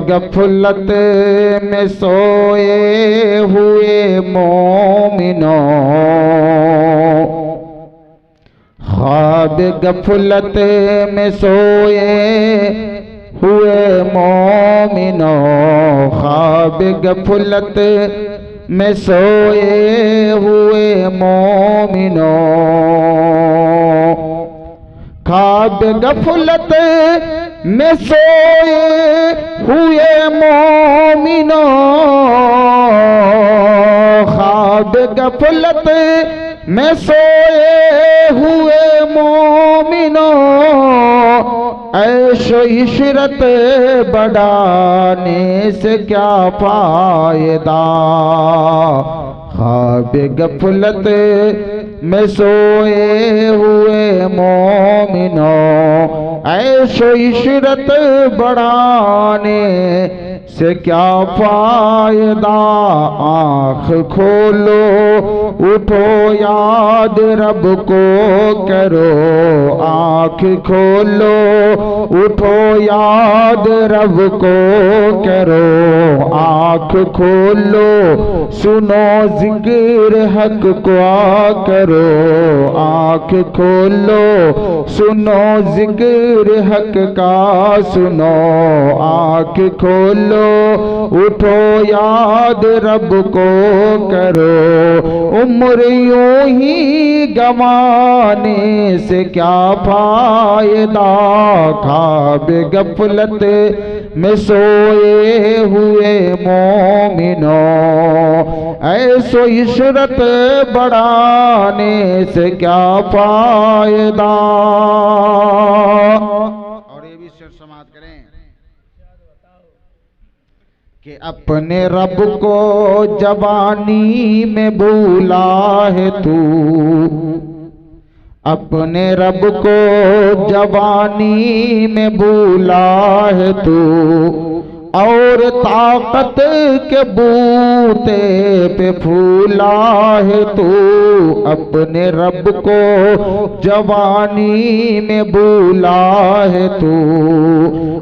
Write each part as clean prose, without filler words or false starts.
गफलत में सोए हुए मोमिनो, ख्वाब गफलत में सोए हुए मोमिनो, ख्वाब गफलत में सोए हुए मोमिनो, ख्वाब गफलत में सोए हुए मोमिनो, ख्वाब गफलत में सोए हुए मोमिनो, ऐशो इशरत बढ़ाने से क्या फायदा, ख्वाब गफलत में सोए हुए मोमिनो, ऐशो इशरत बढ़ाने से क्या फायदा। आँख खोलो उठो याद रब को करो, आँख खोलो उठो याद रब को करो, आँख खोलो सुनो जिक्र हक को करो, आँख खोलो सुनो जिक्र हक का सुनो, आँख खोलो उठो याद रब को करो, उम्र यूं ही गंवाने से क्या फायदा, ख्वाब गफलत में सोए हुए मोमिनो, ऐसो इशरत बढ़ाने से क्या फायदा। और ये भी शेर समाप्त करें कि अपने रब को जवानी में भूला है तू, अपने रब को जवानी में भूला है तू, और ताकत के बूते पे फूला है तू, अपने रब को जवानी में भूला है तू,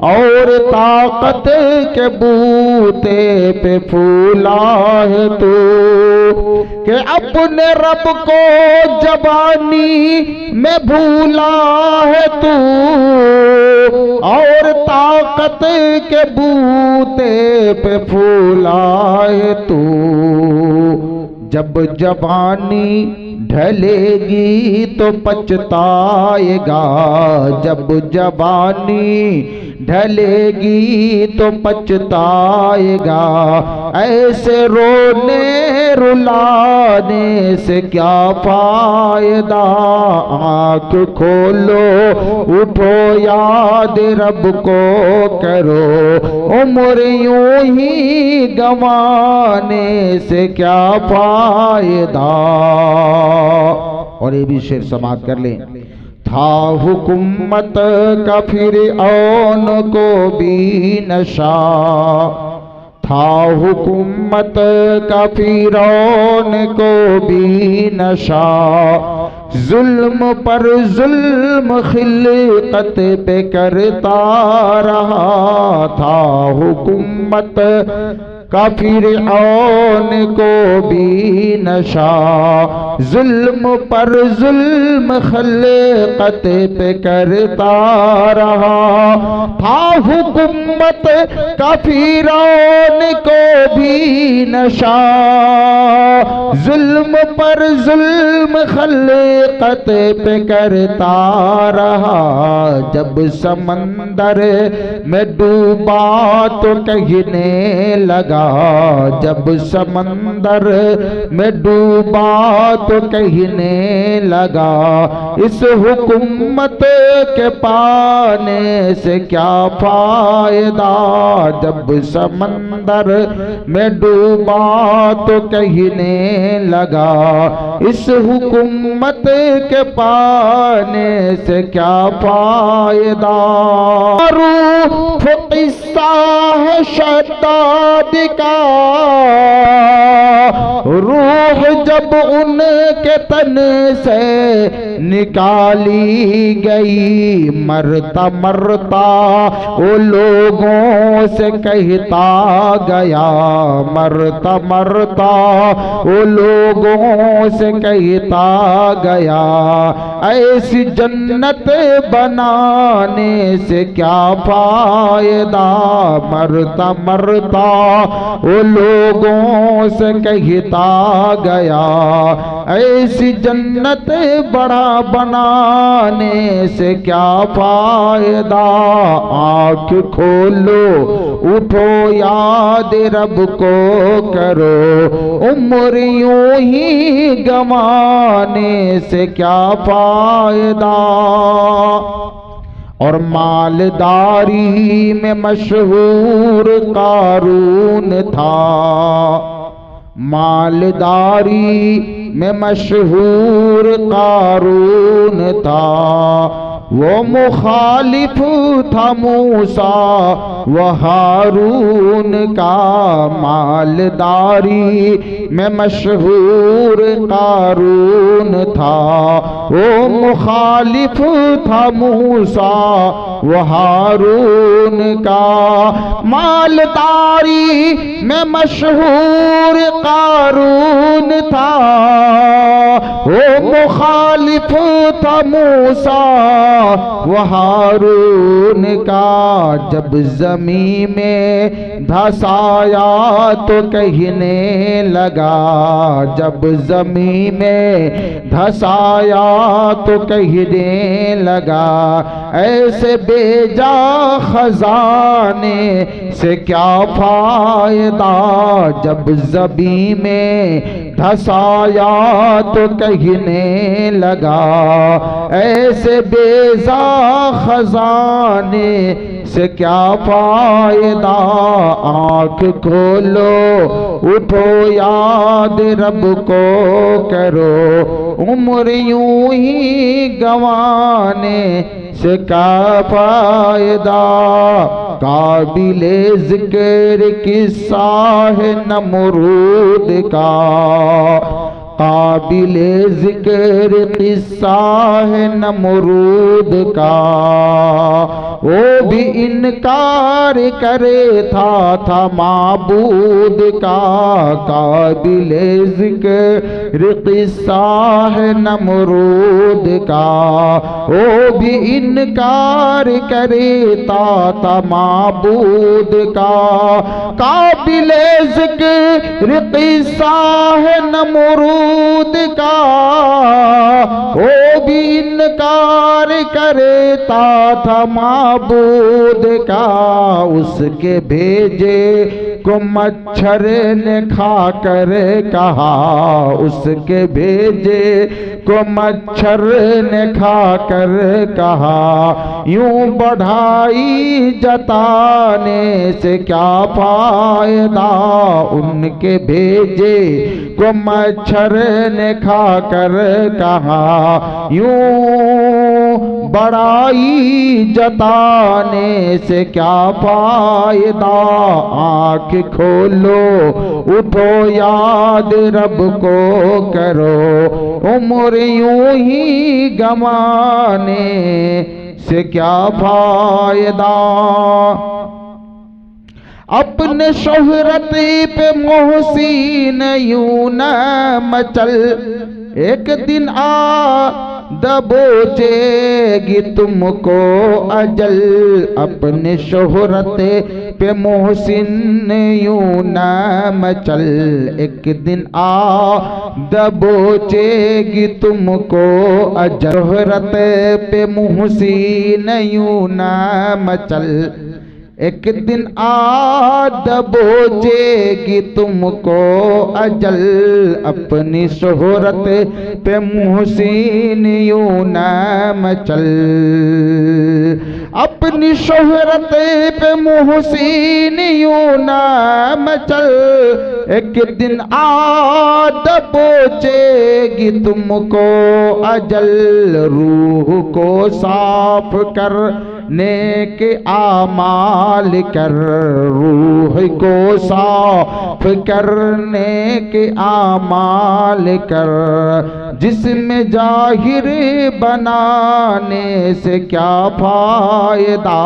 और ताकत के बूते पे फूला है तू, कि अपने रब को जवानी में भूला है तू, और ताकत के बूते पे फूला है तू, जब जवानी ढलेगी तो पछताएगा, जब जवानी ढलेगी तो पछताएगा, ऐसे रोने रुलाने से क्या फायदा, आँख खोलो उठो याद रब को करो, उम्र यूं ही गंवाने से क्या फायदा। और ये भी शेर समाप्त कर लें। था हुकूमत का फिर औन को भी नशा, था हुकूमत का फिरौन को भी नशा, जुल्म पर जुल्म खिलकत पे करता रहा, था हुकूमत का फिरऔन को भी नशा, जुल्म पर जुल्म खिलकत पे करता रहा, था हुकूमत का फिरौन को भी नशा, जुल्म पर जुल्म खिलकत पे करता रहा, जब समंदर में डूबा तो कहने लगा, जब समंदर में डूबा तो कहने लगा, इस हुकूमत के पाने से क्या फायदा, जब समंदर में डूबा तो कहने लगा, इस हुकूमत के पाने से क्या फायदा। रूह किस्सा है शद्दाद का, रूह जब उनके तन से निकाली गई। मरता मरता वो लोगों से कहता गया, मरता मरता वो लोगों से कहता गया, ऐसी जन्नत बनाने से क्या फायदा। मरता मरता वो लोगों से कहता गया, ऐसी जन्नत बड़ा बनाने से क्या फायदा। आँख खोलो उठो याद रब को करो, उम्र यूं ही गंवाने से क्या फायदा। और मालदारी में मशहूर कारून था, मालदारी में मशहूर कारून था। वो मुखालिफ था मूसा व हारून का, मालदारी में मशहूर कारून था। वो मुखालिफ था मूसा व हारून का, मालदारी में मशहूर कारून था। वो मुखालिफ था मूसा वो हारून का। जब ज़मीं में धसाया तो कहने लगा, जब ज़मीं में धसाया तो कहने लगा, ऐसे बेजा खजाने से क्या फायदा। जब ज़मीं में धसाया तो कहने लगा, ऐसे बेजा खजाने से क्या फायदा। आँख खोलो उठो याद रब को करो, उम्र यूं ही गंवाने से क्या फायदा। काबिले जिक्र किस्सा है नमरूद का, काबिले जिक्र किस्सा है नमरूद का। वो भी इनकार करे था माबूद का। काबिले जिक्र किस्सा है नमरूद का। वो भी इनकार करे था माबूद का। काबिले जिक्र किस्सा है नमरूद का। वो भी इनकार करता था माबूद का। उसके भेजे को मच्छर ने खा कर कहा, उसके भेजे को मच्छर ने खा कर कहा, यूं बढ़ाई जताने से क्या फायदा। उनके भेजे को मच्छर ने खा कर कहा, यूं बड़ाई जताने से क्या फायदा। आँख खोलो उठो याद रब को करो, उम्र यूं ही गंवाने से क्या फायदा। अपने शोहरत पे मोहसीन यूं न मचल, एक दिन आ दबोचेगी तुमको अजल। अपने शोहरत पे मोहसिन यूं न मचल, एक दिन आ दबोचेगी तुमको अजल। शोहरत पे मोहसिन यूं न मचल, एक दिन आ दबोचेगी तुमको अजल। अपनी शोहरत पे मुहसिन यूं न मचल, अपनी शोहरत पे मुहसिन यूं न मचल। एक दिन आ दबोचेगी तुमको अजल। रूह को साफ कर नेक आमाल कर, रूह को साफ करने के आमाल कर, जिसमें जाहिर बनाने से क्या फायदा,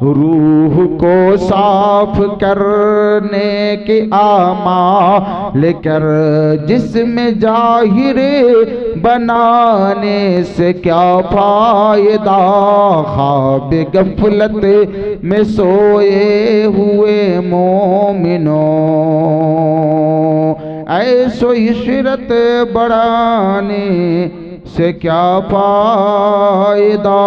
रूह को साफ करने के आमाल कर, जिसमें जाहिर बनाने से क्या फायदा, ख्वाब गफलत में सोए हुए मोमिनो, ऐसो इशरत बढ़ाने से क्या फायदा।